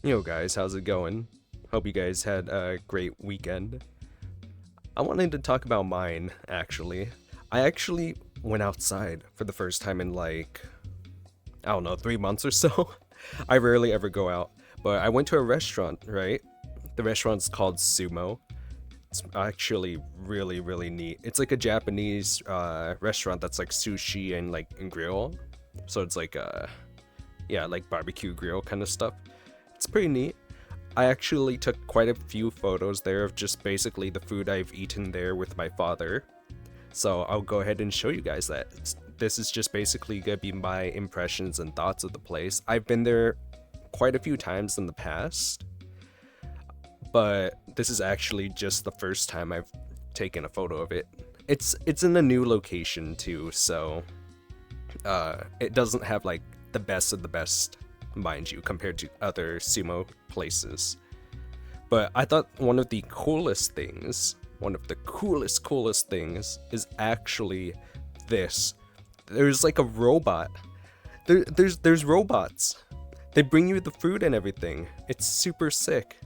Yo guys, how's it going? Hope you guys had a great weekend. I wanted to talk about mine, actually. I actually went outside for the first time in like, I don't know, 3 months or so. I rarely ever go out, but I went to a restaurant, right? The restaurant's called SUMO. It's actually really, really neat. It's like a Japanese restaurant that's like sushi and like grill. So it's like, yeah, like barbecue grill kind of stuff. It's pretty neat. I actually took quite a few photos there of just basically the food I've eaten there with my father. So I'll go ahead and show you guys that. This is just basically gonna be my impressions and thoughts of the place. I've been there quite a few times in the past, but this is actually just the first time I've taken a photo of it. It's in a new location too, so it doesn't have like the best of the best, mind you, compared to other sumo places. But I thought one of the coolest things is actually this. There's like a robot. There's robots. They bring you the food and everything. It's super sick.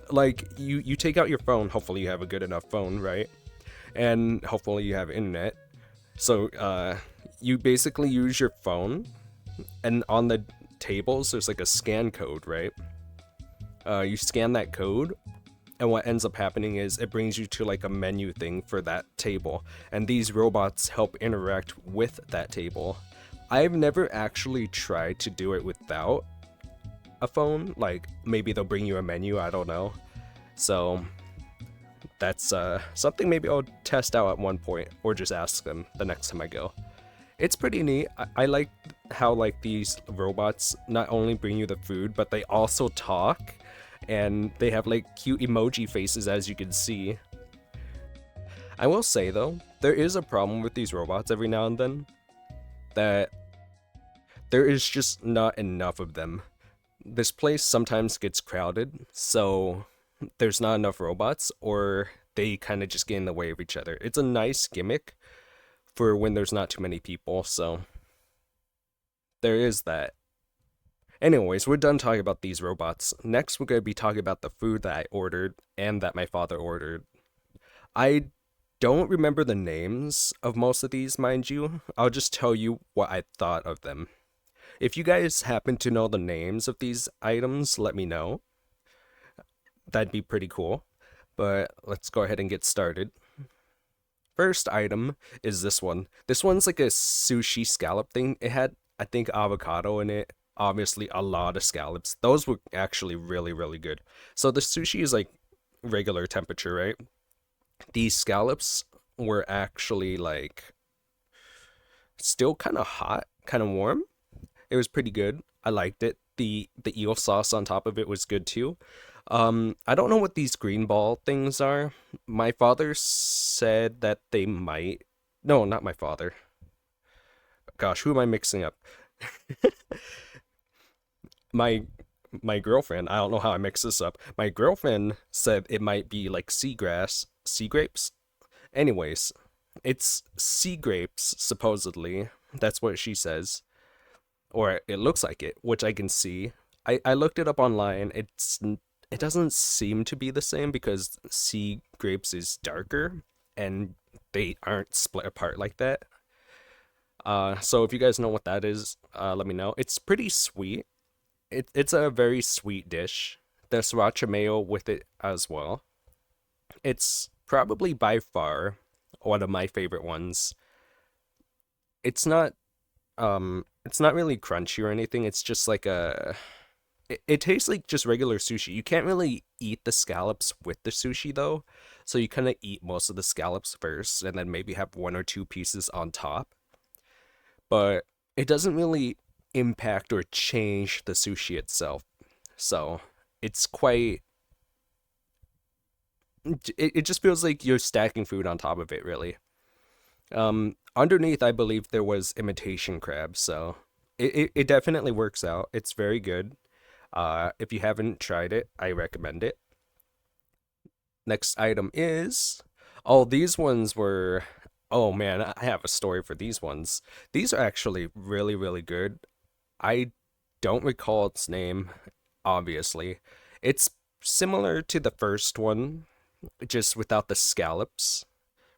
Like you take out your phone. Hopefully you have a good enough phone, right? And hopefully you have internet. So you basically use your phone, and on the tables there's like a scan code, right? You scan that code, and what ends up happening is it brings you to like a menu thing for that table, and these robots help interact with that table. I've never actually tried to do it without a phone. Like maybe they'll bring you a menu, I don't know. So that's something maybe I'll test out at one point, or just ask them the next time I go. It's pretty neat. I like how like these robots not only bring you the food, but they also talk, and they have like cute emoji faces, as you can see. I will say though, there is a problem with these robots every now and then, that there is just not enough of them. This place sometimes gets crowded, so there's not enough robots, or they kind of just get in the way of each other. It's a nice gimmick for when there's not too many people, so there is that. Anyways, we're done talking about these robots. Next, we're going to be talking about the food that I ordered and that my father ordered. I don't remember the names of most of these, mind you. I'll just tell you what I thought of them. If you guys happen to know the names of these items, let me know. That'd be pretty cool. But let's go ahead and get started. First item is this one. This one's like a sushi scallop thing. It had, I think, avocado in it. Obviously, a lot of scallops. Those were actually really, really good. So the sushi is like regular temperature, right? These scallops were actually like still kind of hot, kind of warm. It was pretty good. I liked it. The eel sauce on top of it was good too. I don't know what these green ball things are. My father said that they might. No, not my father. Gosh, who am I mixing up? My my girlfriend. I don't know how I mix this up. My girlfriend said it might be like seagrass, sea grapes. Anyways, it's sea grapes supposedly. That's what she says, or it looks like it, which I can see. I looked it up online. It doesn't seem to be the same because sea grapes is darker and they aren't split apart like that. So if you guys know what that is, let me know. It's pretty sweet. It's a very sweet dish. There's sriracha mayo with it as well. It's probably by far one of my favorite ones. It's not it's not really crunchy or anything. It's just like it tastes like just regular sushi. You can't really eat the scallops with the sushi though. So you kind of eat most of the scallops first and then maybe have one or two pieces on top. But it doesn't really impact or change the sushi itself. So it's quite it just feels like you're stacking food on top of it, really. Underneath, I believe there was imitation crab, so it definitely works out. It's very good. If you haven't tried it, I recommend it. Next item is, oh, these ones were, oh man, I have a story for these ones. These are actually really, really good. I don't recall its name. obviously. It's similar to the first one, just without the scallops,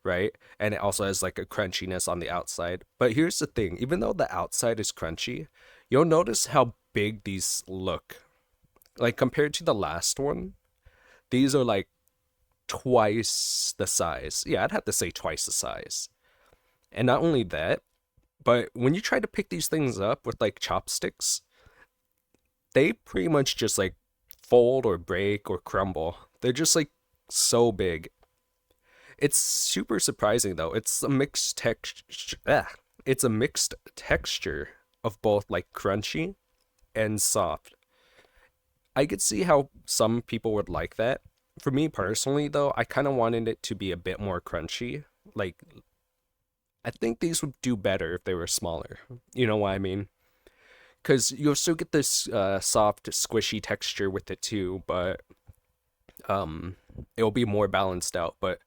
right? And it also has like a crunchiness on the outside. But here's the thing, even though the outside is crunchy, you'll notice how big these look. Like compared to the last one, these are like twice the size. Yeah, I'd have to say twice the size. And not only that, but when you try to pick these things up with like chopsticks, they pretty much just like fold or break or crumble. They're just like so big. It's super surprising though. It's a mixed texture. It's a mixed texture of both like crunchy and soft. I could see how some people would like that. For me personally though, I kind of wanted it to be a bit more crunchy. Like I think these would do better if they were smaller. You know what I mean? Because you'll still get this soft, squishy texture with it too, but um, it'll be more balanced out. But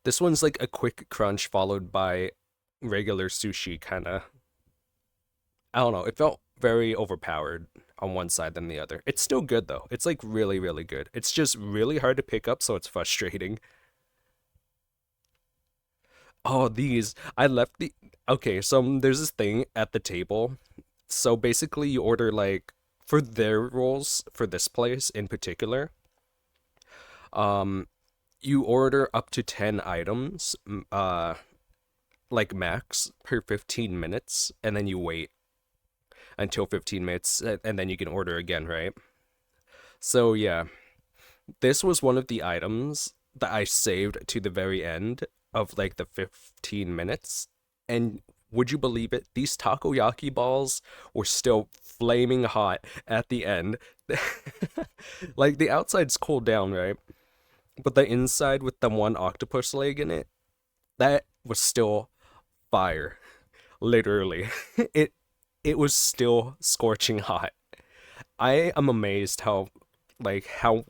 this one's like a quick crunch followed by regular sushi kind of. I don't know. It felt very overpowered on one side than the other. It's still good though. It's like really, really good. It's just really hard to pick up, so it's frustrating. Oh, these. I left the. Okay, so there's this thing at the table. So basically, you order like for their rolls for this place in particular. Um, you order up to 10 items, like max per 15 minutes, and then you wait until 15 minutes, and then you can order again, right? So yeah, this was one of the items that I saved to the very end of like the 15 minutes. And would you believe it? These takoyaki balls were still flaming hot at the end. Like the outside's cooled down, right? But the inside with the one octopus leg in it, that was still fire. Literally. It it was still scorching hot. I am amazed how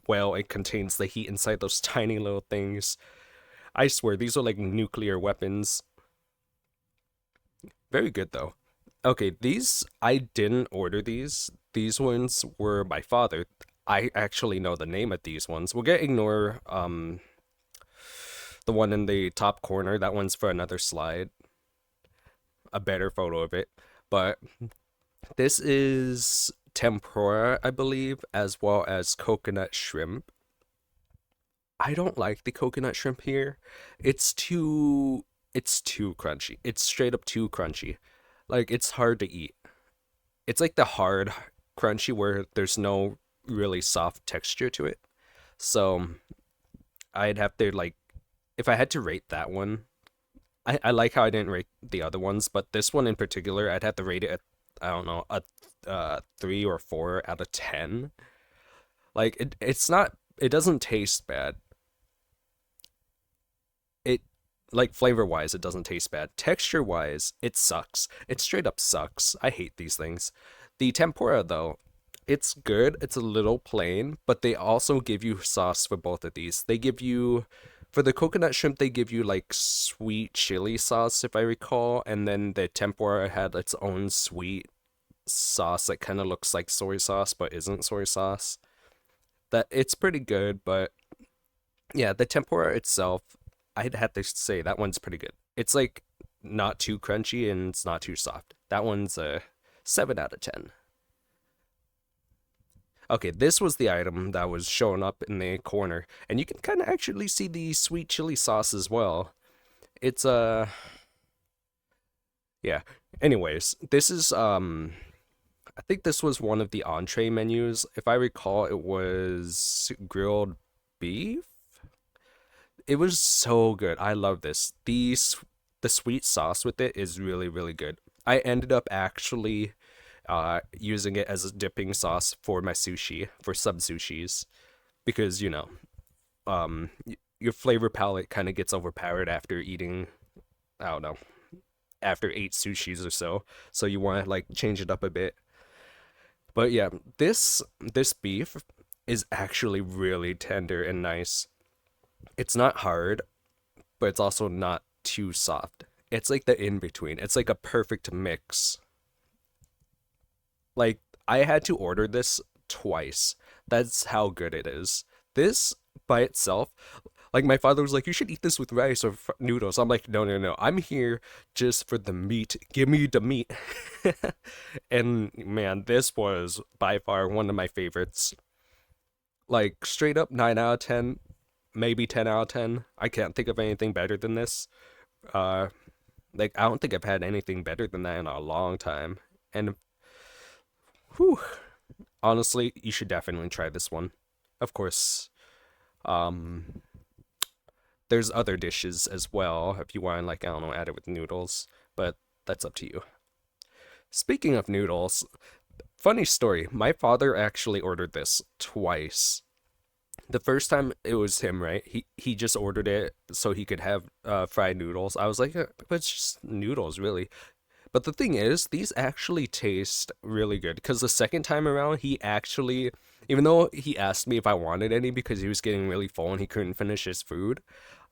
well it contains the heat inside those tiny little things. I swear these are like nuclear weapons. Very good though. Okay, these I didn't order these. These ones were my father. I actually know the name of these ones. We're gonna ignore the one in the top corner. That one's for another slide. A better photo of it. But this is tempura, I believe, as well as coconut shrimp. I don't like the coconut shrimp here. It's too crunchy. It's straight up too crunchy. Like it's hard to eat. It's like the hard crunchy where there's no really soft texture to it. So I'd have to like if I had to rate that one, I like how I didn't rate the other ones, but this one in particular, I'd have to rate it at I don't know, a 3 or 4 out of 10. Like it doesn't taste bad. It like flavor wise, it doesn't taste bad. Texture wise, it sucks. It straight up sucks. I hate these things. The tempura though, it's good. It's a little plain, but they also give you sauce for both of these. They give you for the coconut shrimp, they give you like sweet chili sauce, if I recall, and then the tempura had its own sweet sauce that kind of looks like soy sauce but isn't soy sauce. That it's pretty good, but yeah, the tempura itself, I'd have to say that one's pretty good. It's like not too crunchy and it's not too soft. That one's a 7 out of 10. Okay, this was the item that was showing up in the corner, and you can kind of actually see the sweet chili sauce as well. It's yeah. Anyways, this is I think this was one of the entree menus. If I recall, it was grilled beef. It was so good. I love this. The sweet sauce with it is really really good. I ended up actually using it as a dipping sauce for my sushi for some sushis because your flavor palette kind of gets overpowered after eating I don't know after 8 sushis or so. So you want to like change it up a bit. But yeah, this beef is actually really tender and nice. It's not hard, but it's also not too soft. It's like the in between. It's like a perfect mix. Like I had to order this twice. That's how good it is. This by itself, like my father was like, you should eat this with rice or noodles. I'm like, no, no, no. I'm here just for the meat. Give me the meat. And man, this was by far one of my favorites. Like straight up 9 out of 10, maybe 10 out of 10. I can't think of anything better than this. Uh like I don't think I've had anything better than that in a long time. And whew, honestly, you should definitely try this one. Of course, um there's other dishes as well if you want to, like, I don't know, add it with noodles, but that's up to you. Speaking of noodles, funny story. My father actually ordered this twice. The first time it was him, right? He just ordered it so he could have fried noodles. I was like, but it's just noodles, really." But the thing is, these actually taste really good because the second time around, he actually, even though he asked me if I wanted any because he was getting really full and he couldn't finish his food,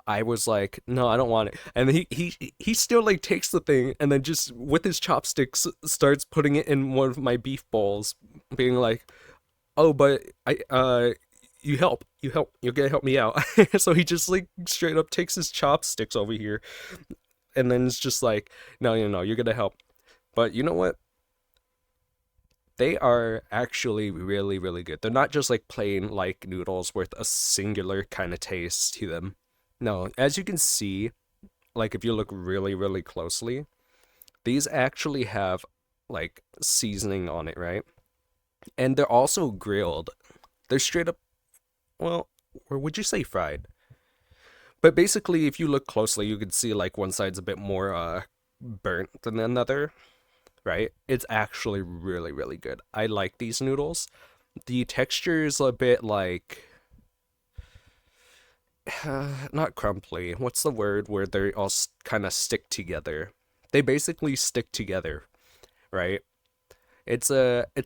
I was like, no, I don't want it. And he still like takes the thing and then just with his chopsticks starts putting it in one of my beef bowls, being like, "Oh, but you're gonna help me out." So he just like straight up takes his chopsticks over here and then it's just like, no, no, no, you're gonna help. But you know what? They are actually really, really good. They're not just like plain like noodles with a singular kind of taste to them. No, as you can see, like if you look really, really closely, these actually have like seasoning on it, right? And they're also grilled. They're straight up, well, or would you say fried? But basically, if you look closely, you can see like one side's a bit more burnt than another, right? It's actually really, really good. I like these noodles. The texture is a bit like not crumply. What's the word where they all kind of stick together? They basically stick together, right? It's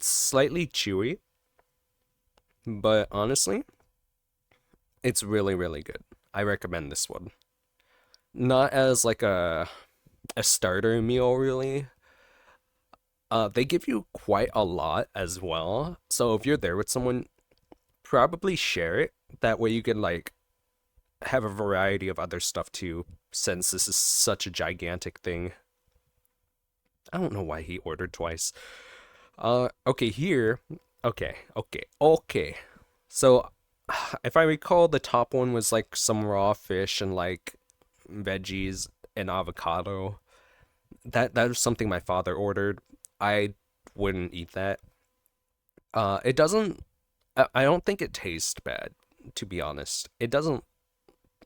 slightly chewy, but honestly, it's really, really good. I recommend this one. Not as like a starter meal really. They give you quite a lot as well. So if you're there with someone, probably share it. That way you can like have a variety of other stuff too, since this is such a gigantic thing. I don't know why he ordered twice. Okay, here. Okay, okay, okay. So, if I recall, the top one was like some raw fish and like veggies and avocado. That was something my father ordered. I wouldn't eat that. It doesn't. I don't think it tastes bad, to be honest. It doesn't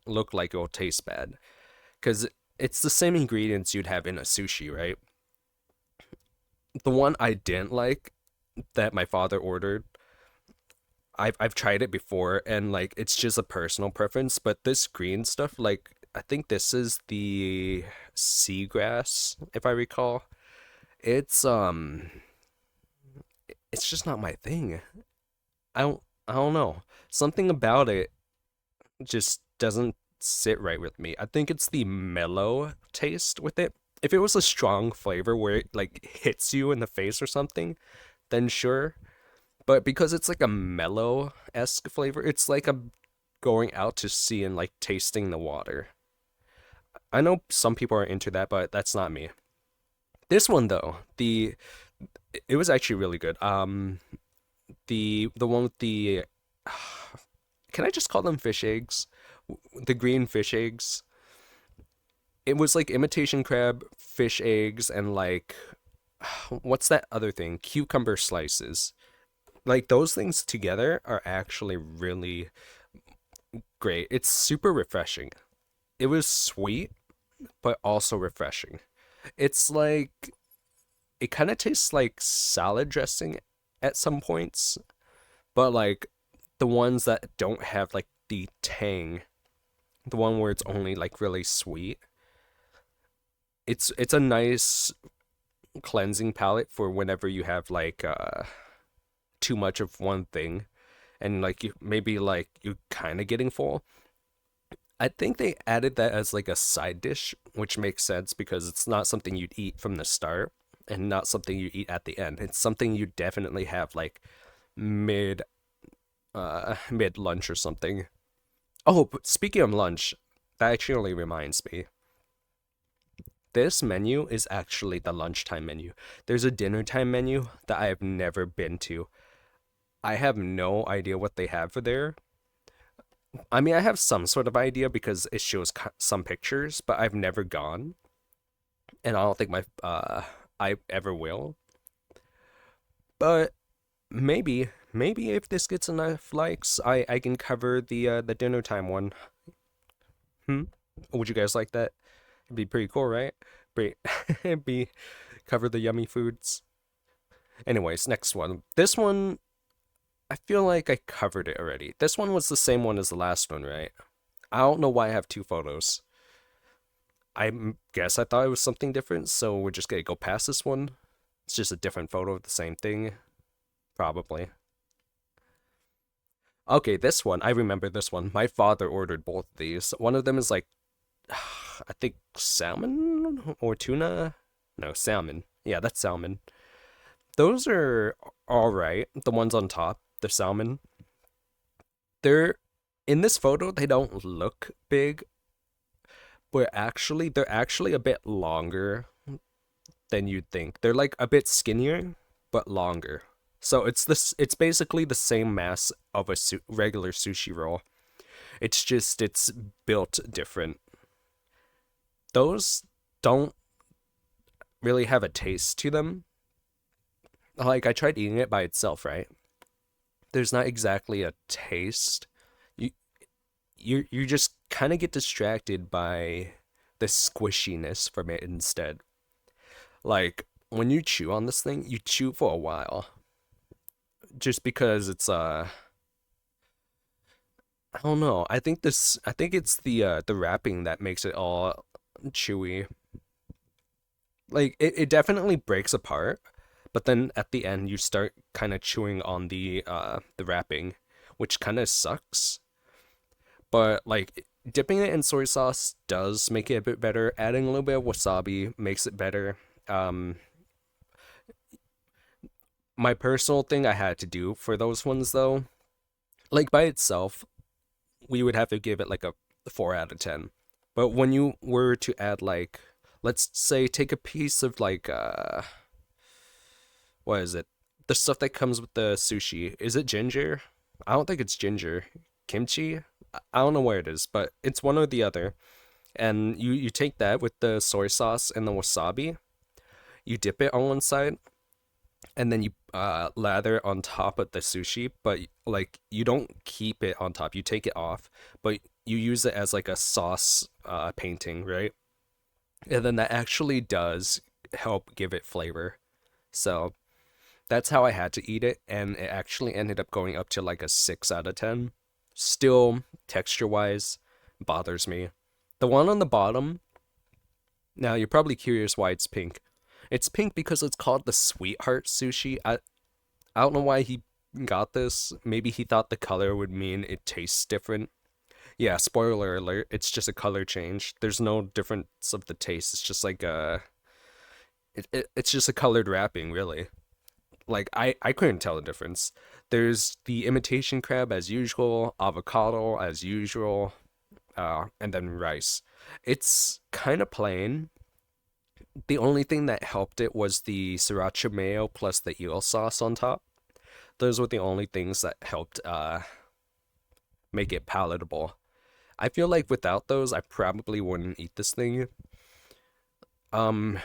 look like it'll taste bad because it's the same ingredients you'd have in a sushi, right? The one I didn't like that my father ordered, I've tried it before and like it's just a personal preference, but this green stuff, like I think this is the seagrass, if I recall. It's it's just not my thing. I don't know. Something about it just doesn't sit right with me. I think it's the mellow taste with it. If it was a strong flavor where it like hits you in the face or something, then sure. But because it's like a mellow-esque flavor, it's like I'm going out to sea and like tasting the water. I know some people are into that, but that's not me. This one though, the it was actually really good. The one with the can I just call them fish eggs? The green fish eggs. It was like imitation crab, fish eggs, and like what's that other thing? Cucumber slices. Like those things together are actually really great. It's super refreshing. It was sweet, but also refreshing. It's like it kind of tastes like salad dressing at some points, but like the ones that don't have like the tang, the one where it's only like really sweet. It's a nice cleansing palette for whenever you have like too much of one thing and like you maybe like you kind of getting full. I think they added that as like a side dish, which makes sense because it's not something you'd eat from the start and not something you eat at the end. It's something you definitely have like mid mid lunch or something. Oh, but speaking of lunch, that actually reminds me. This menu is actually the lunchtime menu. There's a dinner time menu that I have never been to. I have no idea what they have for there. I mean, I have some sort of idea because it shows some pictures, but I've never gone, and I don't think my I ever will. But maybe if this gets enough likes, I can cover the dinner time one. Hmm? Would you guys like that? It'd be pretty cool, right? Be be cover the yummy foods. Anyways, next one. This one, I feel like I covered it already. This one was the same one as the last one, right? I don't know why I have two photos. Guess I thought it was something different, so we're just gonna go past this one. It's just a different photo of the same thing, probably. Okay, this one, I remember this one. My father ordered both of these. One of them is like, I think salmon or tuna? No, salmon. Yeah, that's salmon. Those are all right. The ones on top, the salmon. They're in this photo, they don't look big, but actually, they're actually a bit longer than you'd think. They're like a bit skinnier, but longer. So it's basically the same mass of a regular sushi roll. It's just it's built different. Those don't really have a taste to them. Like I tried eating it by itself, right? There's not exactly a taste. You you just kind of get distracted by the squishiness from it instead. Like when you chew on this thing, you chew for a while just because it's I don't know. I think it's the wrapping that makes it all chewy. Like it definitely breaks apart, but then at the end you start kind of chewing on the wrapping, which kind of sucks. But like dipping it in soy sauce does make it a bit better. Adding a little bit of wasabi makes it better. Um, my personal thing I had to do for those ones though, like by itself, we would have to give it like a 4 out of 10. But when you were to add like let's say take a piece of like what is it? The stuff that comes with the sushi. Is it ginger? I don't think it's ginger. Kimchi? I don't know where it is, but it's one or the other. And you take that with the soy sauce and the wasabi. You dip it on one side, and then you lather on top of the sushi. But like you don't keep it on top. You take it off, but you use it as like a sauce painting, right? And then that actually does help give it flavor. So that's how I had to eat it, and it actually ended up going up to like a 6 out of 10. Still, texture wise, bothers me. The one on the bottom, now you're probably curious why it's pink. It's pink because it's called the Sweetheart Sushi. I don't know why he got this. Maybe he thought the color would mean it tastes different. Yeah, spoiler alert, it's just a color change. There's no difference of the taste. It's just like it's just a colored wrapping, really. Like I couldn't tell the difference. There's the imitation crab as usual, avocado as usual, and then rice. It's kind of plain. The only thing that helped it was the sriracha mayo plus the eel sauce on top. Those were the only things that helped make it palatable. I feel like without those, I probably wouldn't eat this thing. Um,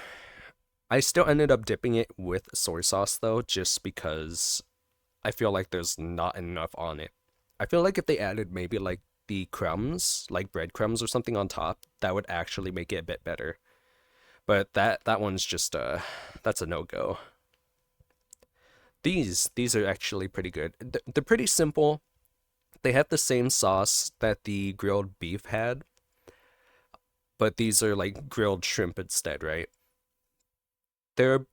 I still ended up dipping it with soy sauce though, just because I feel like there's not enough on it. I feel like if they added maybe like the crumbs, like breadcrumbs or something on top, that would actually make it a bit better. But that one's just that's a no-go. These are actually pretty good. They're pretty simple. They have the same sauce that the grilled beef had, but these are like grilled shrimp instead, right? They're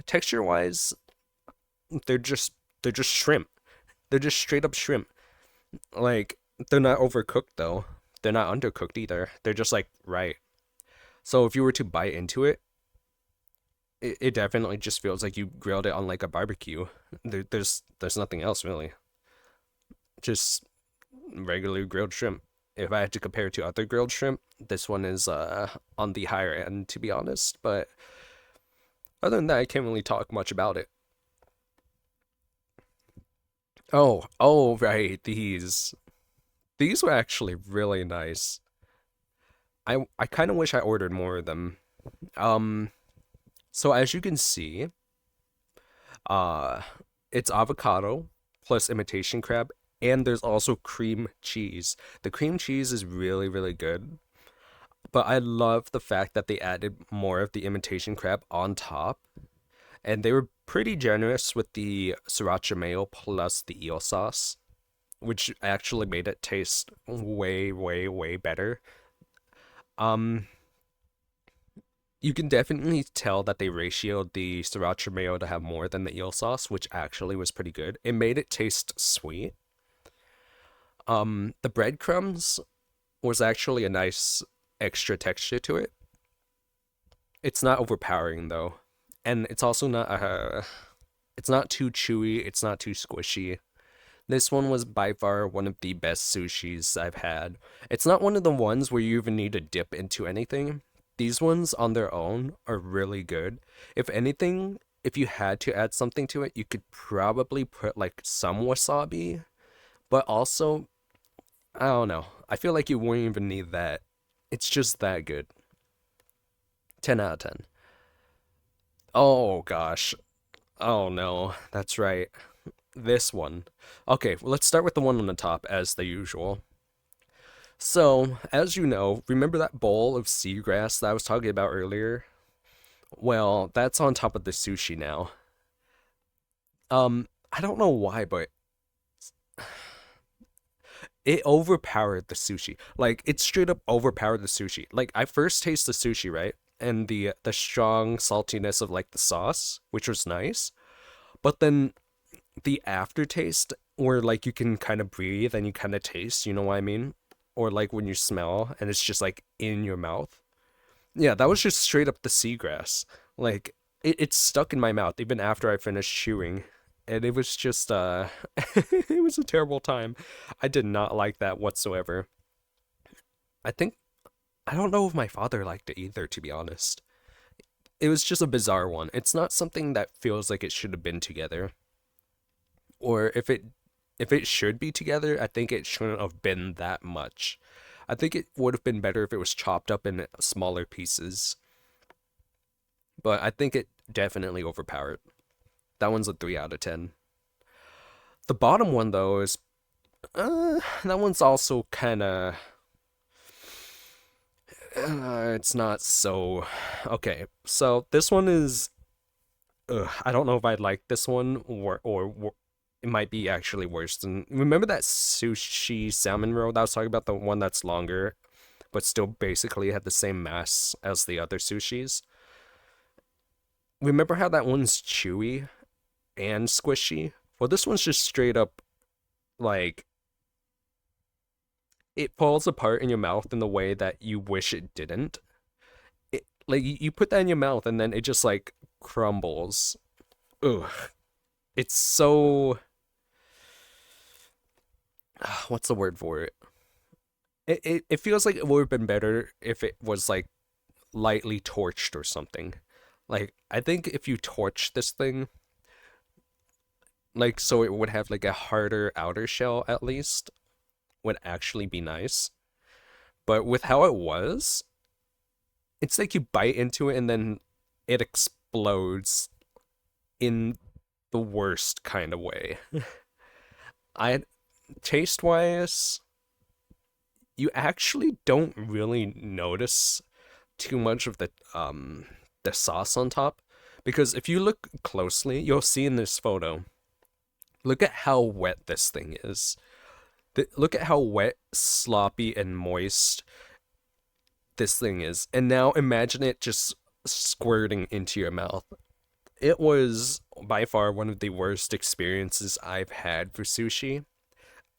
texture-wise, they're just they're just shrimp. They're just straight up shrimp. Like they're not overcooked though. They're not undercooked either. They're just like right. So if you were to bite into it, it definitely just feels like you grilled it on like a barbecue. There's nothing else really. Just regular grilled shrimp. If I had to compare it to other grilled shrimp, this one is on the higher end to be honest. But other than that, I can't really talk much about it. Oh, right, these were actually really nice. I kind of wish I ordered more of them. Um, so as you can see, uh, it's avocado plus imitation crab, and there's also cream cheese. The cream cheese is really, really good, but I love the fact that they added more of the imitation crab on top, and they were pretty generous with the sriracha mayo plus the eel sauce, which actually made it taste way, way, way better. Um, you can definitely tell that they ratioed the sriracha mayo to have more than the eel sauce, which actually was pretty good. It made it taste sweet. The breadcrumbs was actually a nice extra texture to it. It's not overpowering though, and it's also not it's not too chewy. It's not too squishy. This one was by far one of the best sushis I've had. It's not one of the ones where you even need to dip into anything. These ones on their own are really good. If anything, if you had to add something to it, you could probably put like some wasabi, but also, I don't know. I feel like you wouldn't even need that. It's just that good. 10 out of 10. Oh gosh. Oh no, that's right. This one. Okay, well, let's start with the one on the top as the usual. So, as you know, remember that bowl of seagrass that I was talking about earlier? Well, that's on top of the sushi now. I don't know why, but it overpowered the sushi. Like it straight up overpowered the sushi. Like I first taste the sushi, right? And the strong saltiness of like the sauce, which was nice. But then the aftertaste where like you can kind of breathe and you kind of taste, you know what I mean? Or like when you smell and it's just like in your mouth. Yeah, that was just straight up the seagrass. Like it stuck in my mouth even after I finished chewing. And it was just it was a terrible time. I did not like that whatsoever. I think I don't know if my father liked it either, to be honest. It was just a bizarre one. It's not something that feels like it should have been together. Or if it should be together, I think it shouldn't have been that much. I think it would have been better if it was chopped up in smaller pieces. But I think it definitely overpowered. That one's a 3 out of 10. The bottom one though is that one's also kind of it's not so okay. So this one is I don't know if I'd like this one or it might be actually worse than remember that sushi salmon roll that I was talking about, the one that's longer but still basically had the same mass as the other sushis. Remember how that one's chewy and squishy? Well, this one's just straight up like it falls apart in your mouth in the way that you wish it didn't. Like you put that in your mouth and then it just like crumbles. Ugh. It's so what's the word for it? It feels like it would have been better if it was like lightly torched or something. Like I think if you torch this thing, like so it would have like a harder outer shell at least, would actually be nice. But with how it was, it's like you bite into it and then it explodes in the worst kind of way. I taste wise, you actually don't really notice too much of the sauce on top because if you look closely, you'll see in this photo. Look at how wet this thing is. Look at how wet, sloppy, and moist this thing is. And now imagine it just squirting into your mouth. It was by far one of the worst experiences I've had for sushi.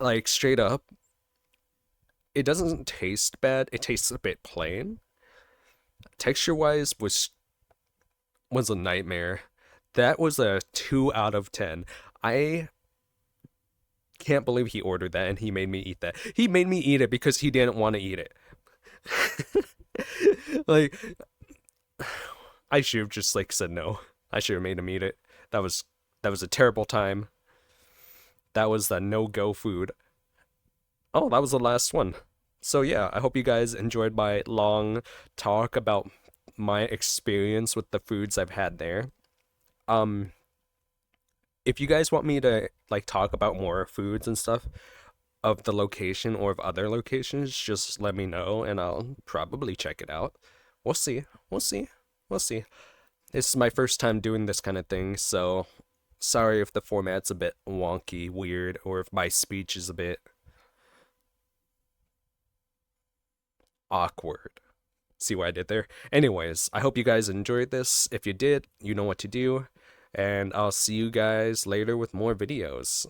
Like, straight up, it doesn't taste bad. It tastes a bit plain. Texture wise was a nightmare. That was a 2 out of 10. I can't believe he ordered that and he made me eat that. He made me eat it because he didn't want to eat it. Like, I should have just like said no. I should have made him eat it. That was that was a terrible time. That was the no-go food. Oh, that was the last one. So yeah, I hope you guys enjoyed my long talk about my experience with the foods I've had there. Um, if you guys want me to like talk about more foods and stuff of the location or of other locations, just let me know and I'll probably check it out. We'll see. We'll see. We'll see. This is my first time doing this kind of thing, so sorry if the format's a bit wonky, weird, or if my speech is a bit awkward. See what I did there? Anyways, I hope you guys enjoyed this. If you did, you know what to do, and I'll see you guys later with more videos.